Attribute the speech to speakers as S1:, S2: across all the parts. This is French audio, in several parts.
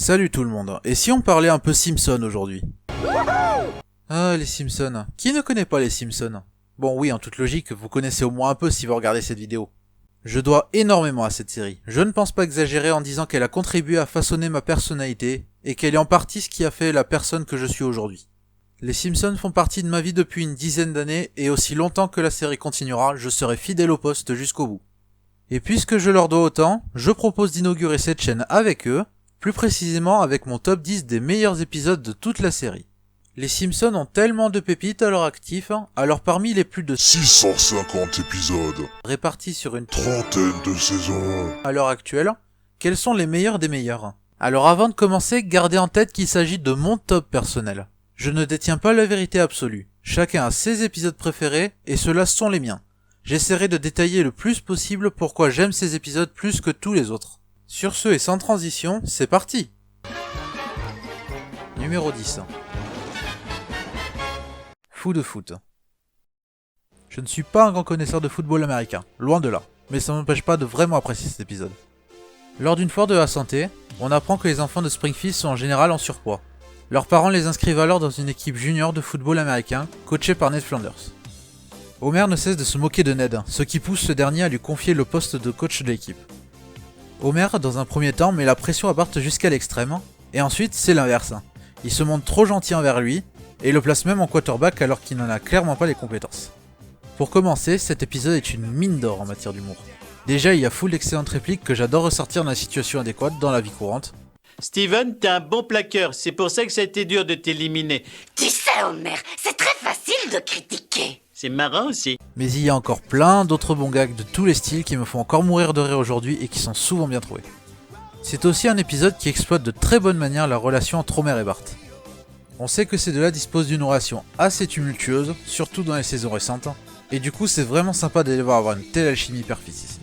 S1: Salut tout le monde, et si on parlait un peu Simpson aujourd'hui? Ah, les Simpsons. Qui ne connaît pas les Simpsons? Bon oui, en toute logique, vous connaissez au moins un peu si vous regardez cette vidéo. Je dois énormément à cette série. Je ne pense pas exagérer en disant qu'elle a contribué à façonner ma personnalité, et qu'elle est en partie ce qui a fait la personne que je suis aujourd'hui. Les Simpsons font partie de ma vie depuis une dizaine d'années, et aussi longtemps que la série continuera, je serai fidèle au poste jusqu'au bout. Et puisque je leur dois autant, je propose d'inaugurer cette chaîne avec eux, plus précisément avec mon top 10 des meilleurs épisodes de toute la série. Les Simpsons ont tellement de pépites à leur actif, alors parmi les plus de
S2: 650 épisodes,
S1: répartis sur une
S2: trentaine de saisons.
S1: à l'heure actuelle, quels sont les meilleurs des meilleurs? Alors avant de commencer, gardez en tête qu'il s'agit de mon top personnel. Je ne détiens pas la vérité absolue. Chacun a ses épisodes préférés, et ceux-là sont les miens. J'essaierai de détailler le plus possible pourquoi j'aime ces épisodes plus que tous les autres. Sur ce et sans transition, c'est parti! Numéro 10. Fou de foot. Je ne suis pas un grand connaisseur de football américain, loin de là, mais ça ne m'empêche pas de vraiment apprécier cet épisode. Lors d'une foire de la santé, on apprend que les enfants de Springfield sont en général en surpoids. Leurs parents les inscrivent alors dans une équipe junior de football américain, coachée par Ned Flanders. Homer ne cesse de se moquer de Ned, ce qui pousse ce dernier à lui confier le poste de coach de l'équipe. Homer, dans un premier temps, met la pression à Bart jusqu'à l'extrême, et ensuite c'est l'inverse. Il se montre trop gentil envers lui, et le place même en quarterback alors qu'il n'en a clairement pas les compétences. Pour commencer, cet épisode est une mine d'or en matière d'humour. Déjà, il y a full d'excellentes répliques que j'adore ressortir dans la situation adéquate dans la vie courante.
S3: Steven, t'es un bon plaqueur, c'est pour ça que ça a été dur de t'éliminer.
S4: Tu sais, Homer, c'est très facile de critiquer.
S3: C'est marrant aussi.
S1: Mais il y a encore plein d'autres bons gags de tous les styles qui me font encore mourir de rire aujourd'hui et qui sont souvent bien trouvés. C'est aussi un épisode qui exploite de très bonne manière la relation entre Homer et Bart. On sait que ces deux-là disposent d'une relation assez tumultueuse, surtout dans les saisons récentes, et du coup c'est vraiment sympa de les voir avoir une telle alchimie perfide ici.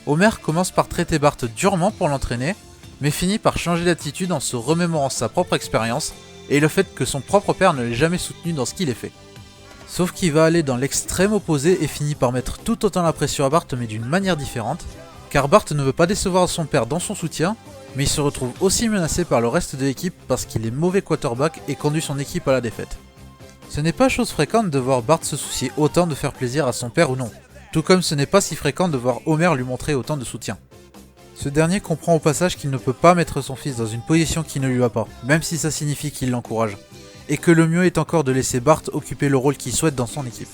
S1: Homer commence par traiter Bart durement pour l'entraîner, mais finit par changer d'attitude en se remémorant sa propre expérience et le fait que son propre père ne l'ait jamais soutenu dans ce qu'il ait fait. Sauf qu'il va aller dans l'extrême opposé et finit par mettre tout autant la pression à Bart mais d'une manière différente, car Bart ne veut pas décevoir son père dans son soutien, mais il se retrouve aussi menacé par le reste de l'équipe parce qu'il est mauvais quarterback et conduit son équipe à la défaite. Ce n'est pas chose fréquente de voir Bart se soucier autant de faire plaisir à son père ou non, tout comme ce n'est pas si fréquent de voir Homer lui montrer autant de soutien. Ce dernier comprend au passage qu'il ne peut pas mettre son fils dans une position qui ne lui va pas, même si ça signifie qu'il l'encourage, et que le mieux est encore de laisser Bart occuper le rôle qu'il souhaite dans son équipe.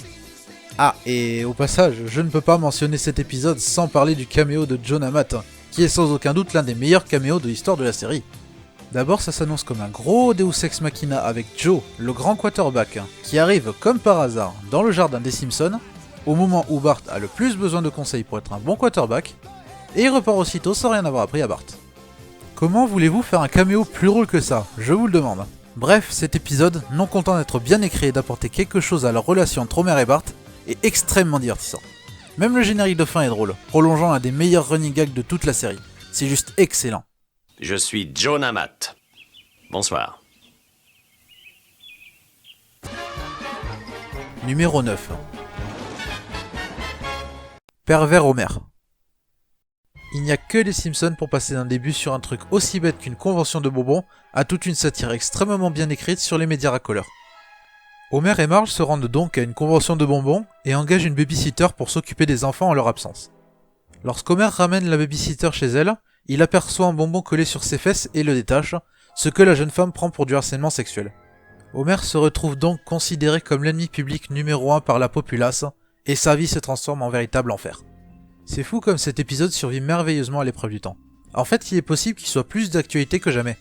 S1: Ah, et au passage, je ne peux pas mentionner cet épisode sans parler du caméo de John Amat, qui est sans aucun doute l'un des meilleurs caméos de l'histoire de la série. D'abord, ça s'annonce comme un gros Deus Ex Machina avec Joe, le grand quarterback, qui arrive comme par hasard dans le jardin des Simpsons, au moment où Bart a le plus besoin de conseils pour être un bon quarterback, et il repart aussitôt sans rien avoir appris à Bart. Comment voulez-vous faire un caméo plus drôle que ça? Je vous le demande. Bref, cet épisode, non content d'être bien écrit et d'apporter quelque chose à la relation entre Homer et Bart, est extrêmement divertissant. Même le générique de fin est drôle, prolongeant un des meilleurs running gags de toute la série. C'est juste excellent.
S5: Je suis John Amat. Bonsoir.
S1: Numéro 9. Pervers Homer. Il n'y a que les Simpsons pour passer d'un début sur un truc aussi bête qu'une convention de bonbons à toute une satire extrêmement bien écrite sur les médias racoleurs. Homer et Marge se rendent donc à une convention de bonbons et engagent une babysitter pour s'occuper des enfants en leur absence. Lorsqu'Homer ramène la babysitter chez elle, il aperçoit un bonbon collé sur ses fesses et le détache, ce que la jeune femme prend pour du harcèlement sexuel. Homer se retrouve donc considéré comme l'ennemi public numéro 1 par la populace, et sa vie se transforme en véritable enfer. C'est fou comme cet épisode survit merveilleusement à l'épreuve du temps. En fait, il est possible qu'il soit plus d'actualité que jamais.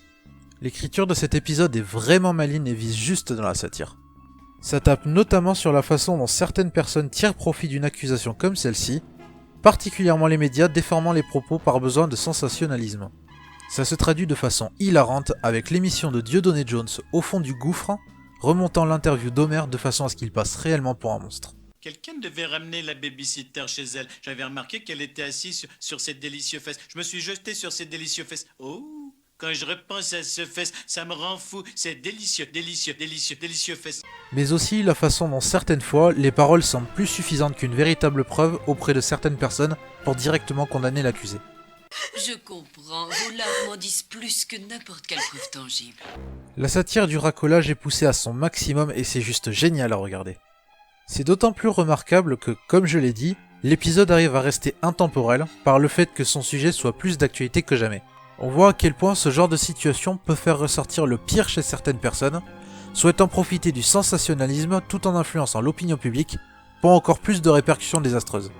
S1: L'écriture de cet épisode est vraiment maligne et vise juste dans la satire. Ça tape notamment sur la façon dont certaines personnes tirent profit d'une accusation comme celle-ci, particulièrement les médias déformant les propos par besoin de sensationnalisme. Ça se traduit de façon hilarante avec l'émission de Dieudonné Jones au fond du gouffre, remontant l'interview d'Homer de façon à ce qu'il passe réellement pour un monstre.
S3: Quelqu'un devait ramener la babysitter chez elle. J'avais remarqué qu'elle était assise sur ses délicieux fesses. Je me suis jeté sur ses délicieux fesses. Oh, quand je repense à ce fesses, ça me rend fou. C'est délicieux, délicieux, délicieux, délicieux fesses.
S1: Mais aussi la façon dont certaines fois, les paroles semblent plus suffisantes qu'une véritable preuve auprès de certaines personnes pour directement condamner l'accusé.
S6: Je comprends, vos larmes m'en disent plus que n'importe quelle preuve tangible.
S1: La satire du racolage est poussée à son maximum et c'est juste génial à regarder. C'est d'autant plus remarquable que, comme je l'ai dit, l'épisode arrive à rester intemporel par le fait que son sujet soit plus d'actualité que jamais. On voit à quel point ce genre de situation peut faire ressortir le pire chez certaines personnes, souhaitant profiter du sensationnalisme tout en influençant l'opinion publique pour encore plus de répercussions désastreuses.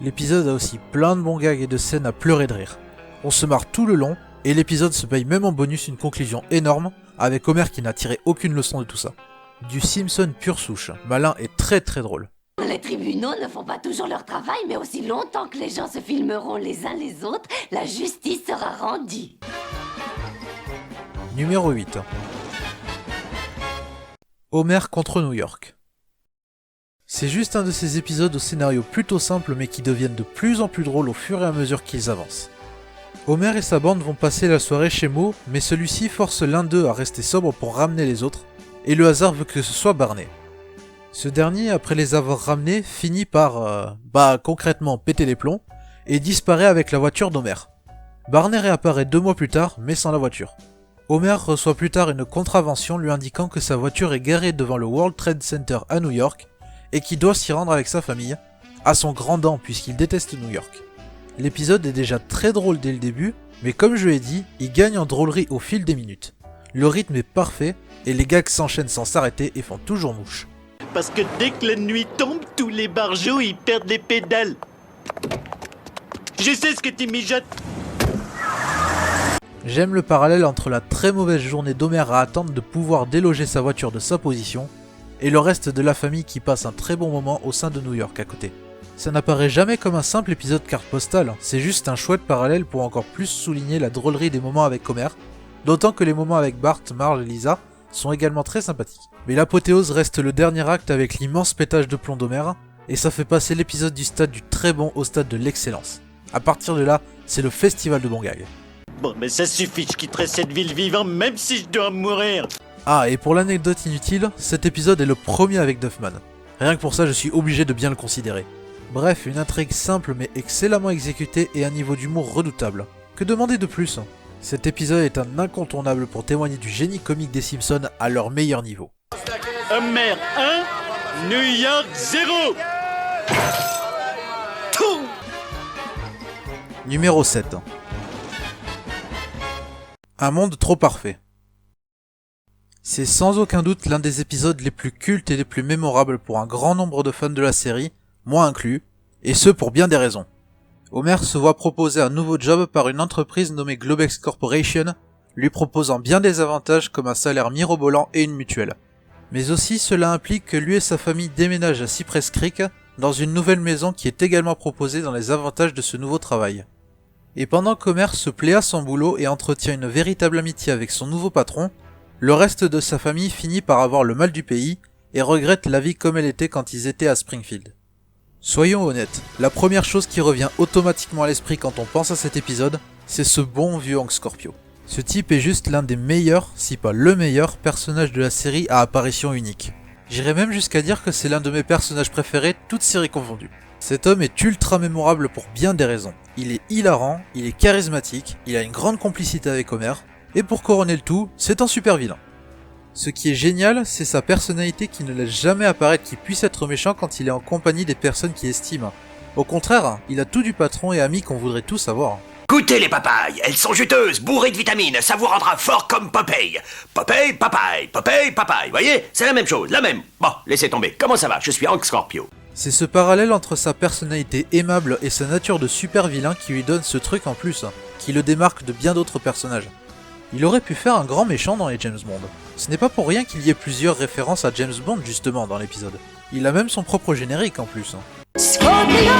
S1: L'épisode a aussi plein de bons gags et de scènes à pleurer de rire. On se marre tout le long, et l'épisode se paye même en bonus une conclusion énorme, avec Homer qui n'a tiré aucune leçon de tout ça. Du Simpson pure souche, malin et très très drôle.
S4: Les tribunaux ne font pas toujours leur travail, mais aussi longtemps que les gens se filmeront les uns les autres, la justice sera rendue.
S1: Numéro 8. Homer contre New York. C'est juste un de ces épisodes au scénario plutôt simple mais qui deviennent de plus en plus drôles au fur et à mesure qu'ils avancent. Homer et sa bande vont passer la soirée chez Moe, mais celui-ci force l'un d'eux à rester sobre pour ramener les autres, et le hasard veut que ce soit Barney. Ce dernier, après les avoir ramenés, finit par, concrètement péter les plombs, et disparaît avec la voiture d'Homer. Barney réapparaît 2 mois plus tard, mais sans la voiture. Homer reçoit plus tard une contravention lui indiquant que sa voiture est garée devant le World Trade Center à New York, et qu'il doit s'y rendre avec sa famille, à son grand dent puisqu'il déteste New York. L'épisode est déjà très drôle dès le début, mais comme je l'ai dit, il gagne en drôlerie au fil des minutes. Le rythme est parfait, et les gags s'enchaînent sans s'arrêter et font toujours mouche.
S3: Parce que dès que la nuit tombe, tous les barjots, ils perdent les pédales. Je sais ce que tu mijotes.
S1: J'aime le parallèle entre la très mauvaise journée d'Homer à attendre de pouvoir déloger sa voiture de sa position, et le reste de la famille qui passe un très bon moment au sein de New York à côté. Ça n'apparaît jamais comme un simple épisode carte postale, c'est juste un chouette parallèle pour encore plus souligner la drôlerie des moments avec Homer, d'autant que les moments avec Bart, Marge et Lisa sont également très sympathiques. Mais l'apothéose reste le dernier acte avec l'immense pétage de plomb d'Homer, et ça fait passer l'épisode du stade du très bon au stade de l'excellence. À partir de là, c'est le festival de bons gags.
S3: Bon, mais ça suffit, je quitterai cette ville vivant même si je dois mourir.
S1: Ah, et pour l'anecdote inutile, cet épisode est le premier avec Duffman. Rien que pour ça, je suis obligé de bien le considérer. Bref, une intrigue simple mais excellemment exécutée et un niveau d'humour redoutable. Que demander de plus? Cet épisode est un incontournable pour témoigner du génie comique des Simpsons à leur meilleur niveau.
S3: Homer 1, New York 0. Tout.
S1: Numéro 7. Un monde trop parfait. C'est sans aucun doute l'un des épisodes les plus cultes et les plus mémorables pour un grand nombre de fans de la série, moi inclus, et ce pour bien des raisons. Homer se voit proposer un nouveau job par une entreprise nommée Globex Corporation, lui proposant bien des avantages comme un salaire mirobolant et une mutuelle. Mais aussi cela implique que lui et sa famille déménagent à Cypress Creek, dans une nouvelle maison qui est également proposée dans les avantages de ce nouveau travail. Et pendant qu'Homer se plaît à son boulot et entretient une véritable amitié avec son nouveau patron, le reste de sa famille finit par avoir le mal du pays et regrette la vie comme elle était quand ils étaient à Springfield. Soyons honnêtes, la première chose qui revient automatiquement à l'esprit quand on pense à cet épisode, c'est ce bon vieux Hank Scorpio. Ce type est juste l'un des meilleurs, si pas le meilleur, personnage de la série à apparition unique. J'irais même jusqu'à dire que c'est l'un de mes personnages préférés, toutes séries confondues. Cet homme est ultra mémorable pour bien des raisons. Il est hilarant, il est charismatique, il a une grande complicité avec Homer, et pour couronner le tout, c'est un super vilain. Ce qui est génial, c'est sa personnalité qui ne laisse jamais apparaître qu'il puisse être méchant quand il est en compagnie des personnes qu'il estime. Au contraire, il a tout du patron et ami qu'on voudrait tous avoir.
S7: Goûtez les papayes, elles sont juteuses, bourrées de vitamines, ça vous rendra fort comme Popeye. Popeye, papaye, Popeye, papaye, voyez, c'est la même chose, la même. Bon, laissez tomber, comment ça va, je suis Hank Scorpio.
S1: C'est ce parallèle entre sa personnalité aimable et sa nature de super vilain qui lui donne ce truc en plus, qui le démarque de bien d'autres personnages. Il aurait pu faire un grand méchant dans les James Bond. Ce n'est pas pour rien qu'il y ait plusieurs références à James Bond justement dans l'épisode. Il a même son propre générique en plus.
S8: Scorpio!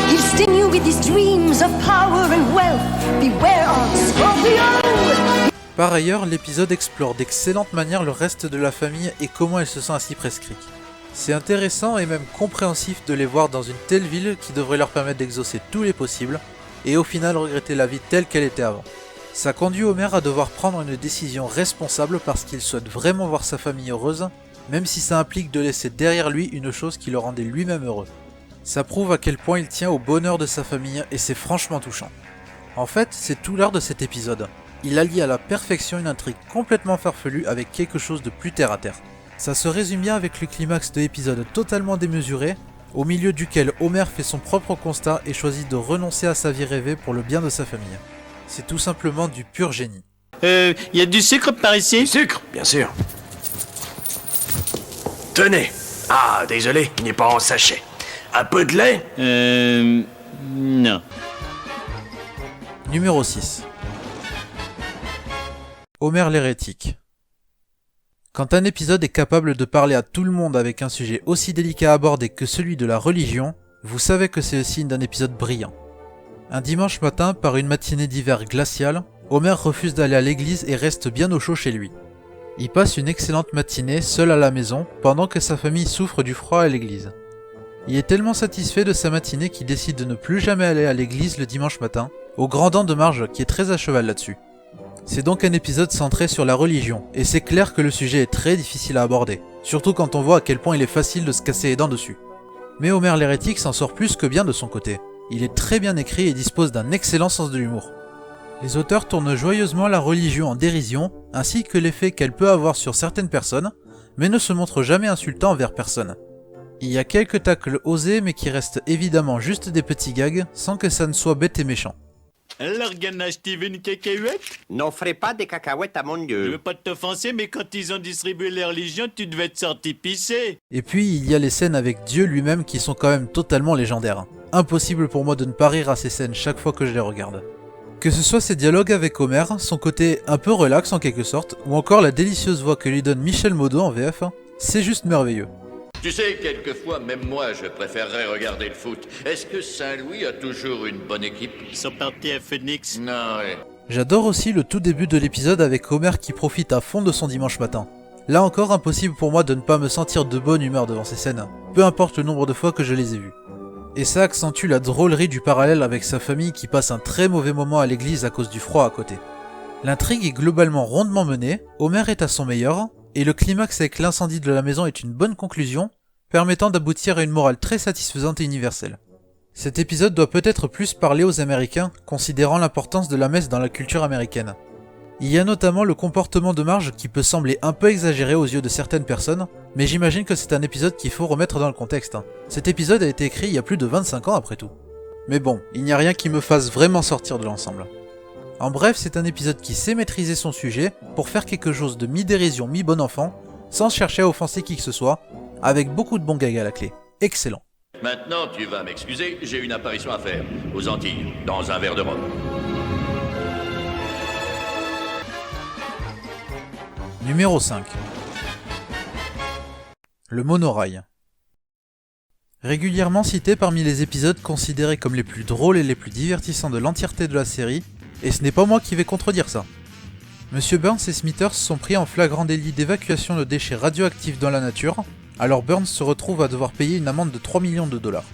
S8: He'll sting you with his dreams of power and wealth. Beware of Scorpio!
S1: Par ailleurs, l'épisode explore d'excellentes manières le reste de la famille et comment elle se sent à Cypress Creek. C'est intéressant et même compréhensif de les voir dans une telle ville qui devrait leur permettre d'exaucer tous les possibles, et au final regretter la vie telle qu'elle était avant. Ça conduit Homer à devoir prendre une décision responsable parce qu'il souhaite vraiment voir sa famille heureuse, même si ça implique de laisser derrière lui une chose qui le rendait lui-même heureux. Ça prouve à quel point il tient au bonheur de sa famille et c'est franchement touchant. En fait, c'est tout l'art de cet épisode. Il allie à la perfection une intrigue complètement farfelue avec quelque chose de plus terre à terre. Ça se résume bien avec le climax de l'épisode totalement démesuré, au milieu duquel Homer fait son propre constat et choisit de renoncer à sa vie rêvée pour le bien de sa famille. C'est tout simplement du pur génie.
S3: Y a du sucre par ici?
S7: Du sucre, bien sûr. Tenez. Ah, désolé, il n'est pas en sachet. Un peu de lait?
S3: Non.
S1: Numéro 6. Homer l'hérétique. Quand un épisode est capable de parler à tout le monde avec un sujet aussi délicat à aborder que celui de la religion, vous savez que c'est le signe d'un épisode brillant. Un dimanche matin, par une matinée d'hiver glaciale, Homer refuse d'aller à l'église et reste bien au chaud chez lui. Il passe une excellente matinée seul à la maison pendant que sa famille souffre du froid à l'église. Il est tellement satisfait de sa matinée qu'il décide de ne plus jamais aller à l'église le dimanche matin, au grand dent de Marge qui est très à cheval là-dessus. C'est donc un épisode centré sur la religion, et c'est clair que le sujet est très difficile à aborder, surtout quand on voit à quel point il est facile de se casser les dents dessus. Mais Homer l'hérétique s'en sort plus que bien de son côté. Il est très bien écrit et dispose d'un excellent sens de l'humour. Les auteurs tournent joyeusement la religion en dérision, ainsi que l'effet qu'elle peut avoir sur certaines personnes, mais ne se montrent jamais insultants envers personne. Il y a quelques tacles osés mais qui restent évidemment juste des petits gags, sans que ça ne soit bête et méchant.
S3: Alors, ganache, tu veux une cacahuète?
S7: N'en ferai pas des cacahuètes à mon
S3: Je
S7: Dieu.
S3: veux pas t'offenser, mais quand ils ont distribué les religions, tu devais te sortir pisser.
S1: Et puis il y a les scènes avec Dieu lui-même qui sont quand même totalement légendaires. Impossible pour moi de ne pas rire à ces scènes chaque fois que je les regarde. Que ce soit ses dialogues avec Homer, son côté un peu relax en quelque sorte, ou encore la délicieuse voix que lui donne Michel Modo en VF, c'est juste merveilleux.
S9: Tu sais, quelquefois, même moi, je préférerais regarder le foot. Est-ce que Saint-Louis a toujours une bonne équipe?
S3: Ils sont partis à Phoenix.
S9: Non, ouais.
S1: J'adore aussi le tout début de l'épisode avec Homer qui profite à fond de son dimanche matin. Là encore, impossible pour moi de ne pas me sentir de bonne humeur devant ces scènes, peu importe le nombre de fois que je les ai vues. Et ça accentue la drôlerie du parallèle avec sa famille qui passe un très mauvais moment à l'église à cause du froid à côté. L'intrigue est globalement rondement menée, Homer est à son meilleur, et le climax avec l'incendie de la maison est une bonne conclusion, permettant d'aboutir à une morale très satisfaisante et universelle. Cet épisode doit peut-être plus parler aux Américains, considérant l'importance de la messe dans la culture américaine. Il y a notamment le comportement de Marge qui peut sembler un peu exagéré aux yeux de certaines personnes, mais j'imagine que c'est un épisode qu'il faut remettre dans le contexte. Cet épisode a été écrit il y a plus de 25 ans après tout. Mais bon, il n'y a rien qui me fasse vraiment sortir de l'ensemble. En bref, c'est un épisode qui sait maîtriser son sujet pour faire quelque chose de mi-dérision, mi-bon enfant, sans chercher à offenser qui que ce soit, avec beaucoup de bons gags à la clé. Excellent.
S9: Maintenant, tu vas m'excuser, j'ai une apparition à faire. Aux Antilles, dans un verre de rhum.
S1: Numéro 5. Le monorail. Régulièrement cité parmi les épisodes considérés comme les plus drôles et les plus divertissants de l'entièreté de la série, et ce n'est pas moi qui vais contredire ça. Monsieur Burns et Smithers sont pris en flagrant délit d'évacuation de déchets radioactifs dans la nature, alors Burns se retrouve à devoir payer une amende de 3 millions de dollars.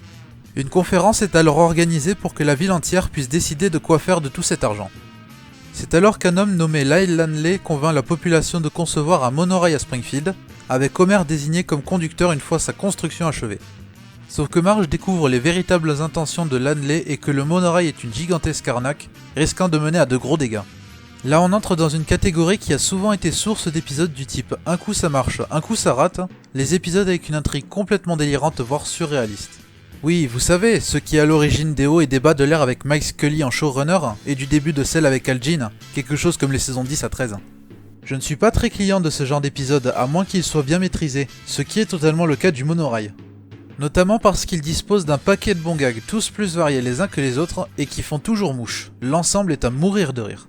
S1: Une conférence est alors organisée pour que la ville entière puisse décider de quoi faire de tout cet argent. C'est alors qu'un homme nommé Lyle Lanley convainc la population de concevoir un monorail à Springfield, avec Homer désigné comme conducteur une fois sa construction achevée. Sauf que Marge découvre les véritables intentions de Lanley et que le monorail est une gigantesque arnaque, risquant de mener à de gros dégâts. Là on entre dans une catégorie qui a souvent été source d'épisodes du type un coup ça marche, un coup ça rate, les épisodes avec une intrigue complètement délirante voire surréaliste. Oui, vous savez, ce qui est à l'origine des hauts et des bas de l'ère avec Mike Scully en showrunner, et du début de celle avec Al Jean, quelque chose comme les saisons 10 à 13. Je ne suis pas très client de ce genre d'épisode à moins qu'il soit bien maîtrisé, ce qui est totalement le cas du monorail. Notamment parce qu'il dispose d'un paquet de bons gags tous plus variés les uns que les autres et qui font toujours mouche, l'ensemble est à mourir de rire.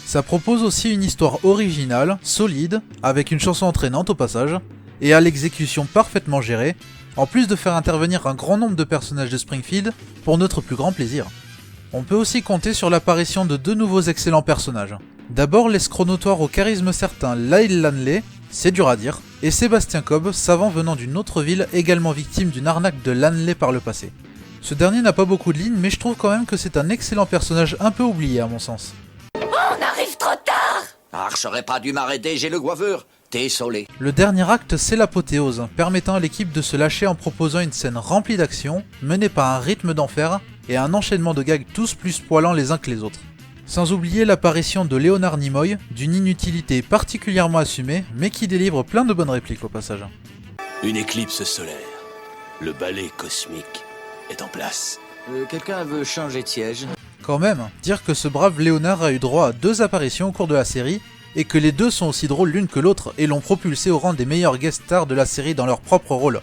S1: Ça propose aussi une histoire originale, solide, avec une chanson entraînante au passage, et à l'exécution parfaitement gérée, en plus de faire intervenir un grand nombre de personnages de Springfield pour notre plus grand plaisir. On peut aussi compter sur l'apparition de deux nouveaux excellents personnages. D'abord l'escroc notoire au charisme certain Lyle Lanley, c'est dur à dire, et Sébastien Cobb, savant venant d'une autre ville également victime d'une arnaque de Lanley par le passé. Ce dernier n'a pas beaucoup de lignes, mais je trouve quand même que c'est un excellent personnage un peu oublié à mon sens.
S4: On arrive trop tard!
S10: Ah, j'aurais pas dû m'arrêter, j'ai le goiveur. T'es saoulé.
S1: Le dernier acte, c'est l'apothéose, permettant à l'équipe de se lâcher en proposant une scène remplie d'action, menée par un rythme d'enfer et un enchaînement de gags tous plus poilants les uns que les autres. Sans oublier l'apparition de Leonard Nimoy, d'une inutilité particulièrement assumée, mais qui délivre plein de bonnes répliques au passage.
S10: Une éclipse solaire. Le balai cosmique est en place. Quelqu'un veut changer de siège?
S1: Quand même, dire que ce brave Léonard a eu droit à 2 apparitions au cours de la série, et que les deux sont aussi drôles l'une que l'autre et l'ont propulsé au rang des meilleurs guest stars de la série dans leur propre rôle.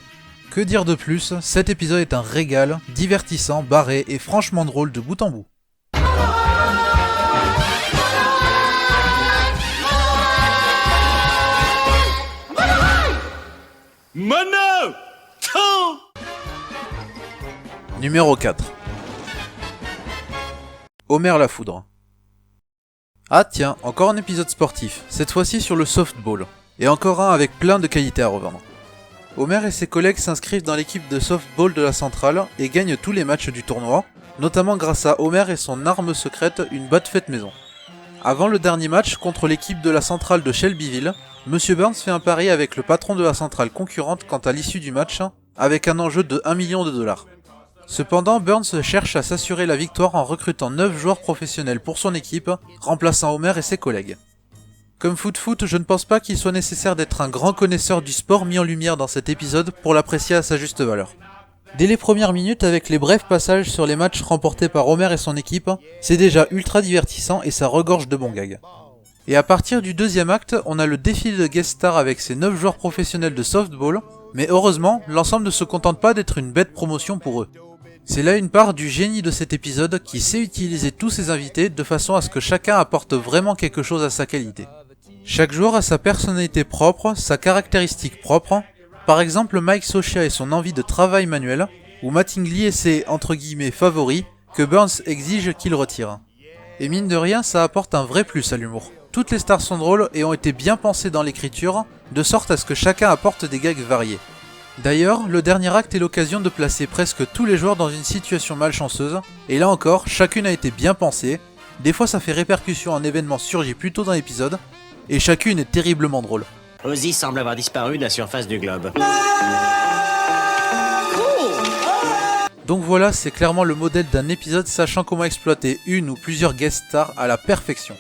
S1: Que dire de plus, cet épisode est un régal, divertissant, barré et franchement drôle de bout en bout.
S3: Mono!
S1: Numéro 4. Homer la foudre. Ah tiens, encore un épisode sportif, cette fois-ci sur le softball, et encore un avec plein de qualités à revendre. Homer et ses collègues s'inscrivent dans l'équipe de softball de la centrale et gagnent tous les matchs du tournoi, notamment grâce à Homer et son arme secrète, une batte faite maison. Avant le dernier match contre l'équipe de la centrale de Shelbyville, Monsieur Burns fait un pari avec le patron de la centrale concurrente quant à l'issue du match, avec un enjeu de 1 million de dollars. Cependant, Burns cherche à s'assurer la victoire en recrutant 9 joueurs professionnels pour son équipe, remplaçant Homer et ses collègues. Comme foot, je ne pense pas qu'il soit nécessaire d'être un grand connaisseur du sport mis en lumière dans cet épisode pour l'apprécier à sa juste valeur. Dès les premières minutes, avec les brefs passages sur les matchs remportés par Homer et son équipe, c'est déjà ultra divertissant et ça regorge de bons gags. Et à partir du deuxième acte, on a le défilé de guest stars avec ses 9 joueurs professionnels de softball, mais heureusement, l'ensemble ne se contente pas d'être une bête promotion pour eux. C'est là une part du génie de cet épisode qui sait utiliser tous ses invités de façon à ce que chacun apporte vraiment quelque chose à sa qualité. Chaque joueur a sa personnalité propre, sa caractéristique propre, par exemple Mike Socia et son envie de travail manuel, ou Mattingly et ses entre guillemets favoris que Burns exige qu'il retire. Et mine de rien, ça apporte un vrai plus à l'humour. Toutes les stars sont drôles et ont été bien pensées dans l'écriture, de sorte à ce que chacun apporte des gags variés. D'ailleurs, le dernier acte est l'occasion de placer presque tous les joueurs dans une situation malchanceuse, et là encore, chacune a été bien pensée, des fois ça fait répercussion à un événement surgi plus tôt dans l'épisode, et chacune est terriblement drôle.
S7: Ozzy semble avoir disparu de la surface du globe.
S1: Donc voilà, c'est clairement le modèle d'un épisode sachant comment exploiter une ou plusieurs guest stars à la perfection.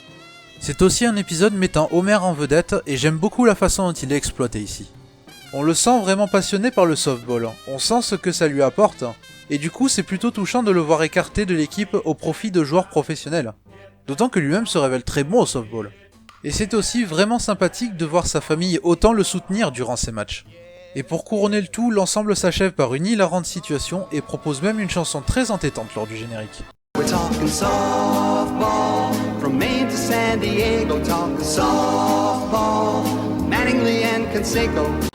S1: C'est aussi un épisode mettant Homer en vedette, et j'aime beaucoup la façon dont il est exploité ici. On le sent vraiment passionné par le softball, on sent ce que ça lui apporte, et du coup c'est plutôt touchant de le voir écarté de l'équipe au profit de joueurs professionnels. D'autant que lui-même se révèle très bon au softball. Et c'est aussi vraiment sympathique de voir sa famille autant le soutenir durant ces matchs. Et pour couronner le tout, l'ensemble s'achève par une hilarante situation et propose même une chanson très entêtante lors du générique.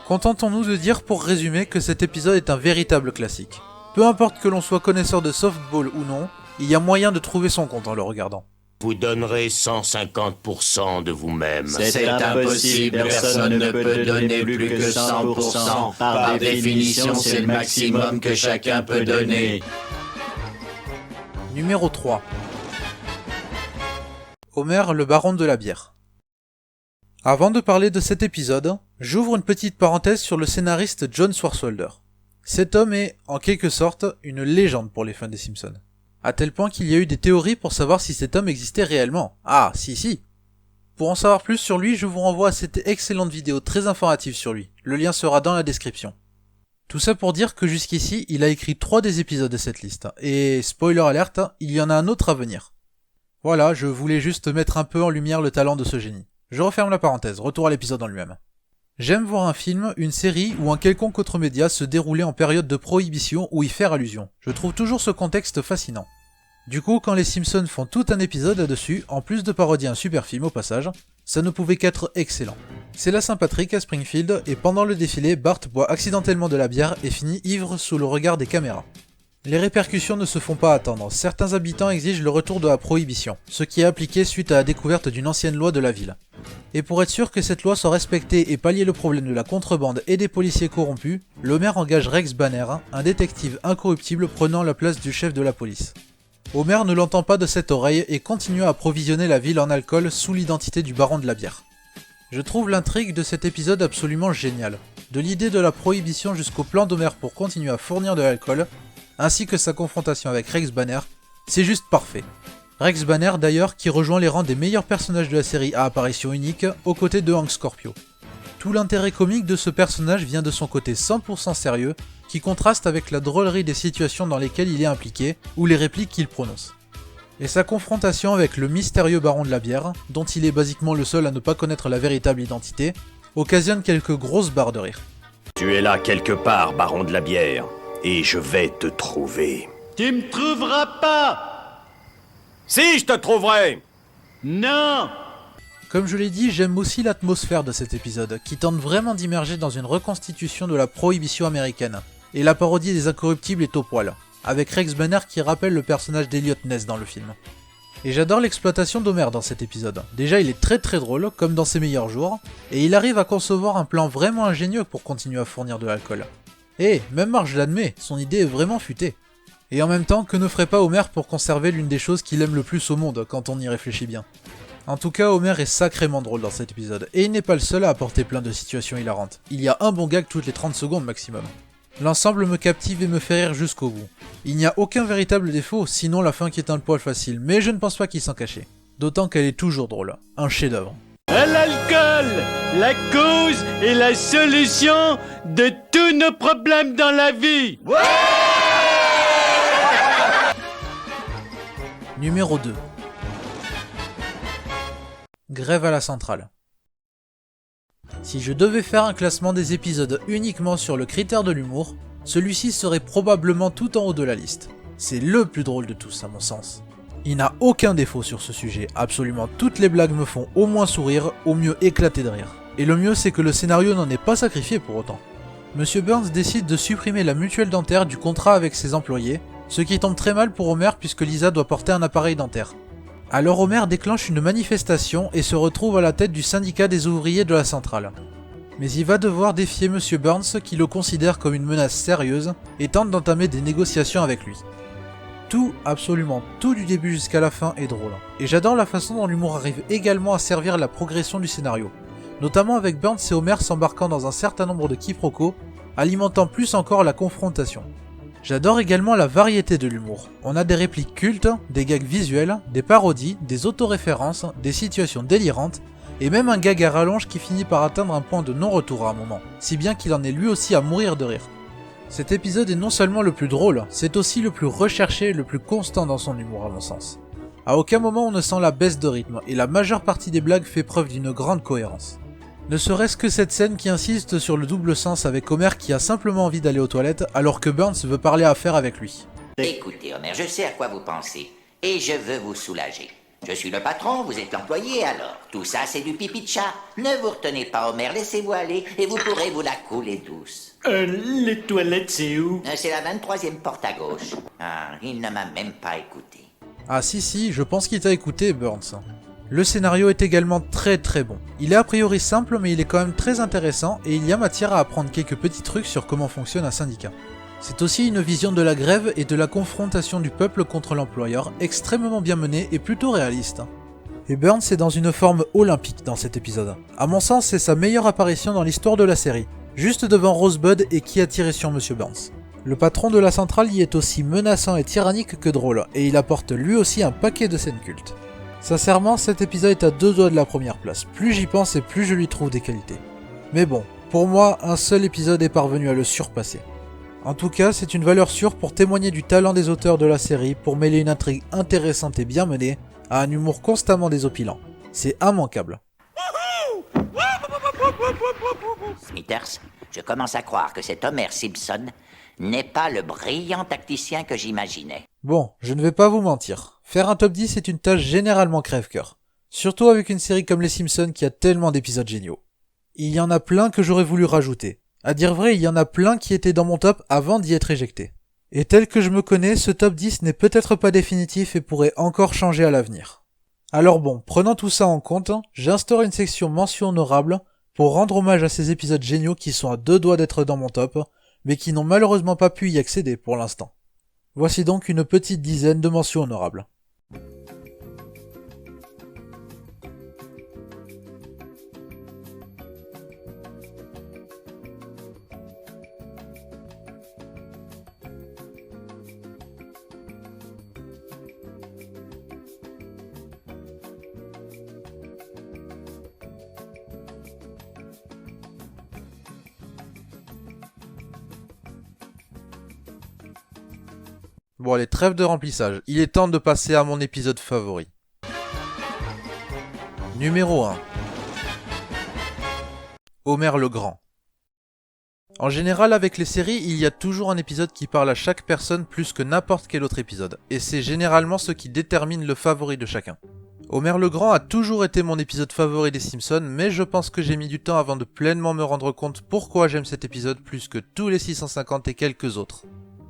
S1: Contentons-nous de dire pour résumer que cet épisode est un véritable classique. Peu importe que l'on soit connaisseur de softball ou non, il y a moyen de trouver son compte en le regardant.
S7: Vous donnerez 150% de vous-même.
S9: C'est impossible, personne ne peut donner plus que 100%. Par définition, c'est le maximum que chacun peut donner.
S1: Numéro 3. Homer, le baron de la bière. Avant de parler de cet épisode, j'ouvre une petite parenthèse sur le scénariste John Swartzwelder. Cet homme est, en quelque sorte, une légende pour les fans des Simpsons. À tel point qu'il y a eu des théories pour savoir si cet homme existait réellement. Ah, si. Pour en savoir plus sur lui, je vous renvoie à cette excellente vidéo très informative sur lui. Le lien sera dans la description. Tout ça pour dire que jusqu'ici, il a écrit 3 des épisodes de cette liste. Et, spoiler alerte, il y en a un autre à venir. Voilà, je voulais juste mettre un peu en lumière le talent de ce génie. Je referme la parenthèse, retour à l'épisode en lui-même. J'aime voir un film, une série ou un quelconque autre média se dérouler en période de prohibition ou y faire allusion. Je trouve toujours ce contexte fascinant. Du coup, quand les Simpsons font tout un épisode là-dessus, en plus de parodier un super film au passage, ça ne pouvait qu'être excellent. C'est la Saint-Patrick à Springfield, et pendant le défilé, Bart boit accidentellement de la bière et finit ivre sous le regard des caméras. Les répercussions ne se font pas attendre, certains habitants exigent le retour de la prohibition, ce qui est appliqué suite à la découverte d'une ancienne loi de la ville. Et pour être sûr que cette loi soit respectée et pallier le problème de la contrebande et des policiers corrompus, Homer engage Rex Banner, un détective incorruptible prenant la place du chef de la police. Homer ne l'entend pas de cette oreille et continue à approvisionner la ville en alcool sous l'identité du baron de la bière. Je trouve l'intrigue de cet épisode absolument géniale. De l'idée de la prohibition jusqu'au plan d'Homer pour continuer à fournir de l'alcool, ainsi que sa confrontation avec Rex Banner, c'est juste parfait. Rex Banner d'ailleurs qui rejoint les rangs des meilleurs personnages de la série à apparition unique, aux côtés de Hank Scorpio. Tout l'intérêt comique de ce personnage vient de son côté 100% sérieux, qui contraste avec la drôlerie des situations dans lesquelles il est impliqué, ou les répliques qu'il prononce. Et sa confrontation avec le mystérieux baron de la bière, dont il est basiquement le seul à ne pas connaître la véritable identité, occasionne quelques grosses barres de rire.
S7: Tu es là quelque part, baron de la bière, et je vais te trouver.
S3: Tu me trouveras pas!
S7: Si, je te trouverai!
S3: Non!
S1: Comme je l'ai dit, j'aime aussi l'atmosphère de cet épisode, qui tente vraiment d'immerger dans une reconstitution de la prohibition américaine, et la parodie des Incorruptibles est au poil, avec Rex Banner qui rappelle le personnage d'Elliot Ness dans le film. Et j'adore l'exploitation d'Homer dans cet épisode. Déjà il est très drôle, comme dans ses meilleurs jours, et il arrive à concevoir un plan vraiment ingénieux pour continuer à fournir de l'alcool. Et même Marge l'admet, son idée est vraiment futée. Et en même temps, que ne ferait pas Homer pour conserver l'une des choses qu'il aime le plus au monde, quand on y réfléchit bien. En tout cas, Homer est sacrément drôle dans cet épisode, et il n'est pas le seul à apporter plein de situations hilarantes. Il y a un bon gag toutes les 30 secondes maximum. L'ensemble me captive et me fait rire jusqu'au bout. Il n'y a aucun véritable défaut, sinon la fin qui est un poil facile, mais je ne pense pas qu'il s'en cachait. D'autant qu'elle est toujours drôle, un chef-d'œuvre.
S3: L'alcool, la cause et la solution de tous nos problèmes dans la vie.
S1: Numéro 2. Grève à la centrale. Si je devais faire un classement des épisodes uniquement sur le critère de l'humour, celui-ci serait probablement tout en haut de la liste. C'est le plus drôle de tous à mon sens. Il n'a aucun défaut sur ce sujet, absolument toutes les blagues me font au moins sourire, au mieux éclater de rire. Et le mieux c'est que le scénario n'en est pas sacrifié pour autant. Monsieur Burns décide de supprimer la mutuelle dentaire du contrat avec ses employés, ce qui tombe très mal pour Homer puisque Lisa doit porter un appareil dentaire. Alors Homer déclenche une manifestation et se retrouve à la tête du syndicat des ouvriers de la centrale. Mais il va devoir défier Monsieur Burns qui le considère comme une menace sérieuse et tente d'entamer des négociations avec lui. Tout, absolument tout du début jusqu'à la fin est drôle. Et j'adore la façon dont l'humour arrive également à servir la progression du scénario. Notamment avec Burns et Homer s'embarquant dans un certain nombre de quiproquos, alimentant plus encore la confrontation. J'adore également la variété de l'humour. On a des répliques cultes, des gags visuels, des parodies, des autoréférences, des situations délirantes, et même un gag à rallonge qui finit par atteindre un point de non-retour à un moment, si bien qu'il en est lui aussi à mourir de rire. Cet épisode est non seulement le plus drôle, c'est aussi le plus recherché et le plus constant dans son humour à mon sens. À aucun moment on ne sent la baisse de rythme, et la majeure partie des blagues fait preuve d'une grande cohérence. Ne serait-ce que cette scène qui insiste sur le double sens avec Homer qui a simplement envie d'aller aux toilettes alors que Burns veut parler affaires avec lui.
S11: Écoutez Homer, je sais à quoi vous pensez, et je veux vous soulager. Je suis le patron, vous êtes l'employé, alors tout ça c'est du pipi de chat. Ne vous retenez pas Homer, laissez-vous aller et vous pourrez vous la couler douce.
S3: Les toilettes c'est où?
S11: C'est la 23e porte à gauche. Ah, il ne m'a même pas écouté.
S1: Ah si, je pense qu'il t'a écouté Burns. Le scénario est également très bon. Il est a priori simple mais il est quand même très intéressant et il y a matière à apprendre quelques petits trucs sur comment fonctionne un syndicat. C'est aussi une vision de la grève et de la confrontation du peuple contre l'employeur extrêmement bien menée et plutôt réaliste. Et Burns est dans une forme olympique dans cet épisode. À mon sens c'est sa meilleure apparition dans l'histoire de la série, juste devant Rosebud et qui a tiré sur Monsieur Burns. Le patron de la centrale y est aussi menaçant et tyrannique que drôle et il apporte lui aussi un paquet de scènes cultes. Sincèrement, cet épisode est à 2 doigts de la première place. Plus j'y pense et plus je lui trouve des qualités. Mais bon, pour moi, un seul épisode est parvenu à le surpasser. En tout cas, c'est une valeur sûre pour témoigner du talent des auteurs de la série pour mêler une intrigue intéressante et bien menée à un humour constamment désopilant. C'est immanquable.
S11: Smithers, je commence à croire que cet Homer Simpson n'est pas le brillant tacticien que j'imaginais.
S1: Bon, je ne vais pas vous mentir. Faire un top 10 est une tâche généralement crève-cœur. Surtout avec une série comme Les Simpsons qui a tellement d'épisodes géniaux. Il y en a plein que j'aurais voulu rajouter. À dire vrai, il y en a plein qui étaient dans mon top avant d'y être éjecté. Et tel que je me connais, ce top 10 n'est peut-être pas définitif et pourrait encore changer à l'avenir. Alors bon, prenant tout ça en compte, j'instaure une section mention honorable pour rendre hommage à ces épisodes géniaux qui sont à 2 doigts d'être dans mon top, mais qui n'ont malheureusement pas pu y accéder pour l'instant. Voici donc une petite dizaine de mentions honorables. Bon allez, trêve de remplissage, il est temps de passer à mon épisode favori. Numéro 1. Homer le Grand. En général, avec les séries, il y a toujours un épisode qui parle à chaque personne plus que n'importe quel autre épisode, et c'est généralement ce qui détermine le favori de chacun. Homer le Grand a toujours été mon épisode favori des Simpsons, mais je pense que j'ai mis du temps avant de pleinement me rendre compte pourquoi j'aime cet épisode plus que tous les 650 et quelques autres.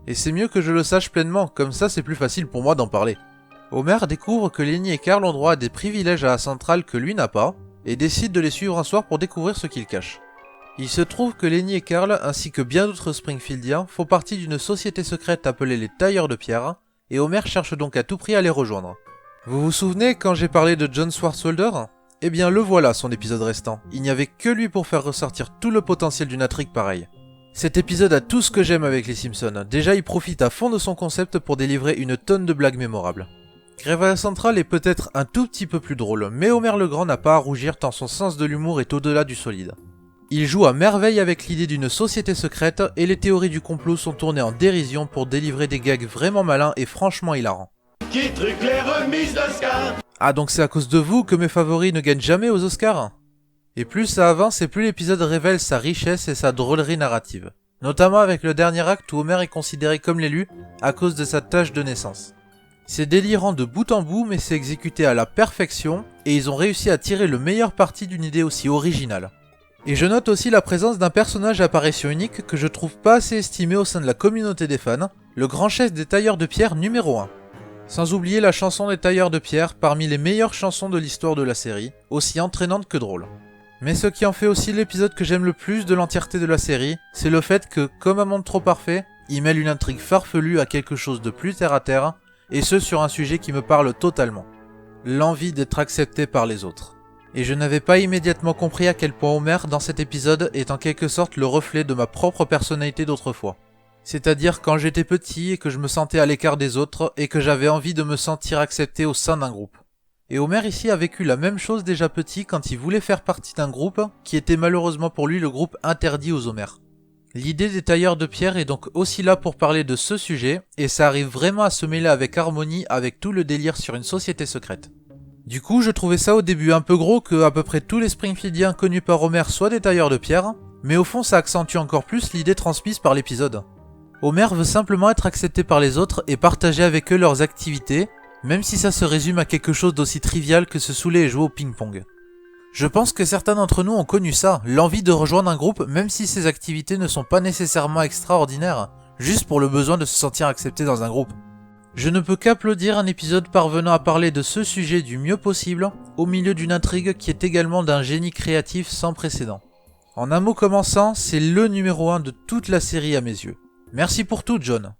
S1: Et c'est mieux que je le sache pleinement, comme ça c'est plus facile pour moi d'en parler. Homer découvre que Lenny et Carl ont droit à des privilèges à la centrale que lui n'a pas, et décide de les suivre un soir pour découvrir ce qu'ils cachent. Il se trouve que Lenny et Carl, ainsi que bien d'autres Springfieldiens, font partie d'une société secrète appelée les Tailleurs de Pierre, et Homer cherche donc à tout prix à les rejoindre. Vous vous souvenez quand j'ai parlé de John Swartzwelder ? Eh bien le voilà son épisode restant, il n'y avait que lui pour faire ressortir tout le potentiel d'une intrigue pareille. Cet épisode a tout ce que j'aime avec les Simpsons, déjà il profite à fond de son concept pour délivrer une tonne de blagues mémorables. Grève à la centrale est peut-être un tout petit peu plus drôle, mais Homer le Grand n'a pas à rougir tant son sens de l'humour est au-delà du solide. Il joue à merveille avec l'idée d'une société secrète et les théories du complot sont tournées en dérision pour délivrer des gags vraiment malins et franchement hilarants.
S9: Qui truc les remises d'Oscar?
S1: Ah donc c'est à cause de vous que mes favoris ne gagnent jamais aux Oscars? Et plus ça avance et plus l'épisode révèle sa richesse et sa drôlerie narrative. Notamment avec le dernier acte où Homer est considéré comme l'élu à cause de sa tâche de naissance. C'est délirant de bout en bout mais c'est exécuté à la perfection et ils ont réussi à tirer le meilleur parti d'une idée aussi originale. Et je note aussi la présence d'un personnage à apparition unique que je trouve pas assez estimé au sein de la communauté des fans, le grand chef des Tailleurs de Pierre numéro 1. Sans oublier la chanson des Tailleurs de Pierre, parmi les meilleures chansons de l'histoire de la série, aussi entraînante que drôle. Mais ce qui en fait aussi l'épisode que j'aime le plus de l'entièreté de la série, c'est le fait que, comme un monde trop parfait, il mêle une intrigue farfelue à quelque chose de plus terre à terre, et ce sur un sujet qui me parle totalement. L'envie d'être accepté par les autres. Et je n'avais pas immédiatement compris à quel point Homer, dans cet épisode, est en quelque sorte le reflet de ma propre personnalité d'autrefois. C'est-à-dire quand j'étais petit et que je me sentais à l'écart des autres et que j'avais envie de me sentir accepté au sein d'un groupe. Et Homer ici a vécu la même chose déjà petit quand il voulait faire partie d'un groupe qui était malheureusement pour lui le groupe interdit aux Homers. L'idée des Tailleurs de Pierre est donc aussi là pour parler de ce sujet et ça arrive vraiment à se mêler avec harmonie avec tout le délire sur une société secrète. Du coup je trouvais ça au début un peu gros que à peu près tous les Springfieldiens connus par Homer soient des Tailleurs de Pierre, mais au fond ça accentue encore plus l'idée transmise par l'épisode. Homer veut simplement être accepté par les autres et partager avec eux leurs activités, même si ça se résume à quelque chose d'aussi trivial que se saouler et jouer au ping-pong. Je pense que certains d'entre nous ont connu ça, l'envie de rejoindre un groupe même si ces activités ne sont pas nécessairement extraordinaires, juste pour le besoin de se sentir accepté dans un groupe. Je ne peux qu'applaudir un épisode parvenant à parler de ce sujet du mieux possible, au milieu d'une intrigue qui est également d'un génie créatif sans précédent. En un mot commençant, c'est le numéro 1 de toute la série à mes yeux. Merci pour tout, John.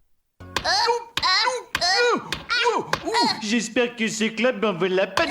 S3: J'espère que ce club en vaut la peine.